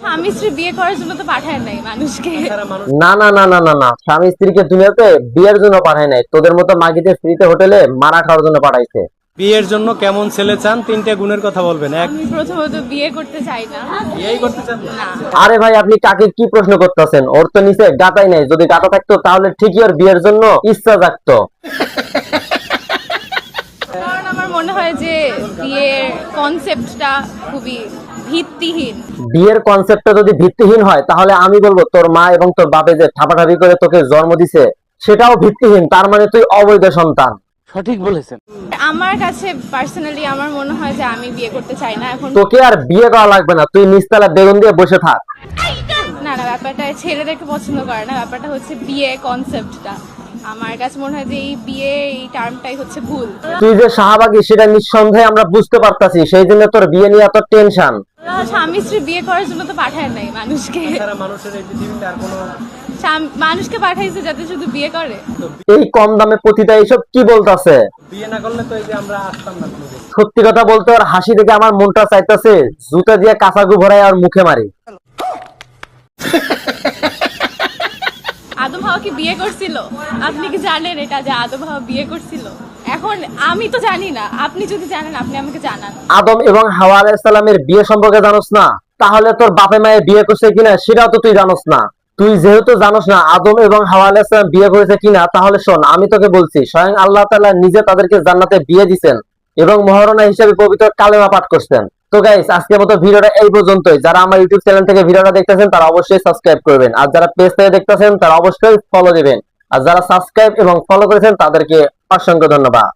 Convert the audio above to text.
স্বামী স্ত্রী বিয়ে করার জন্য তো পাঠায় নাই মানুষকে। না না না না না না, স্বামী স্ত্রীকে দুনিয়াতে বিয়ের জন্য পাঠায় নাই, তোদের মতো মাগিদের ফ্রিতে হোটেলে মারা খাওয়ার জন্য পাঠাইছে। বিয়ের জন্য কেমন ছেলে চান, তিনটে গুণের কথা বলবেন। এক, আমি প্রথমত বিয়ে করতে চাই না। বিয়েই করতে চান না? আরে ভাই, আপনি কাকে কি প্রশ্ন করতেছেন? ওর তো নিচে গাতাই নাই, যদি গাতা থাকতো তাহলে ঠিকই ওর বিয়ের জন্য ইচ্ছা জাগতো। কারণ আমার মনে হয় যে বিয়ের কনসেপ্টটা খুবই ভিত্তিহীন। বিয়ের কনসেপ্টটা যদি ভিত্তিহীন হয় তাহলে আমি বলবো তোর মা এবং তোর বাপে যে ঠাপাঠাপি করে তোকে জন্ম দিছে সেটাও ভিত্তিহীন, তার মানে তুই অবৈধ সন্তান। সঠিক বলেছেন। আমার কাছে পার্সোনালি আমার মনে হয় যে আমি বিয়ে করতে চাই না এখন। তোকে আর বিয়ে করা লাগবে না, তুই নিচতলা বেগুন দিয়ে বসে থাক। না না, ব্যাপারটা ছেলেদেরকে পছন্দ করে না, ব্যাপারটা হচ্ছে বিয়ে কনসেপ্টটা। আমার কাছে মনে হয় যে এই বিয়ে এই টার্মটাই হচ্ছে ভুল। তুই যে শাহবাগী সেটা নিঃসন্দেহে আমরা বুঝতে পারতাছি, সেই জন্য তোর বিয়ে নিয়ে এত টেনশন। স্বামী স্ত্রী বিয়ে করার জন্য তো পাঠায় নাই মানুষকে। তারা মানুষের এই পৃথিবীতে আর কোনো মানুষকে পাঠাইছে যাতে শুধু বিয়ে করে। এই কম দামে পতিতা এইসব কি বলতাছে? বিয়ে না করলে তো এই যে আমরা আসতাম না কোনোদিন। সত্যি কথা বলতে ওর হাসি দেখে আমার মনটা চাইতেছে জুতা দিয়ে কাঁচাগু ভরাই আর মুখে মারি। আদম হাওয়া কি বিয়ে করছিল? আপনি কি জানেন এটা যে আদম হাওয়া বিয়ে করছিল? এখন আমি তো জানি না, আপনি যদি জানেন আপনি আমাকে জানান। আদম এবং হাওয়া আলাইহিস সালামের বিয়ে সম্পর্কে জানোস না? তাহলে তোর বাপে মায়ে বিয়ে করছে কিনা সেটাও তো তুই জানোস না। তুই যেহেতু জানোস না আদম এবং হাওয়া আলাইহিস সালাম বিয়ে করেছে কিনা, তাহলে শোন, আমি তোকে বলছি, স্বয়ং আল্লাহ তাআলা নিজে তাদেরকে জান্নাতে বিয়ে দিবেন এবং মহারণা হিসেবে পবিত্র কালেমা পাঠ করছেন। তো গাইস, আজকের মতো ভিডিওটা এই পর্যন্তই। যারা আমার ইউটিউব চ্যানেল থেকে ভিডিওটা দেখতেছেন তারা অবশ্যই সাবস্ক্রাইব করবেন, আর যারা পেজ থেকে দেখতেছেন তারা অবশ্যই ফলো দিবেন, আর যারা সাবস্ক্রাইব এবং ফলো করেছেন তাদেরকে অসংখ্য ধন্যবাদ।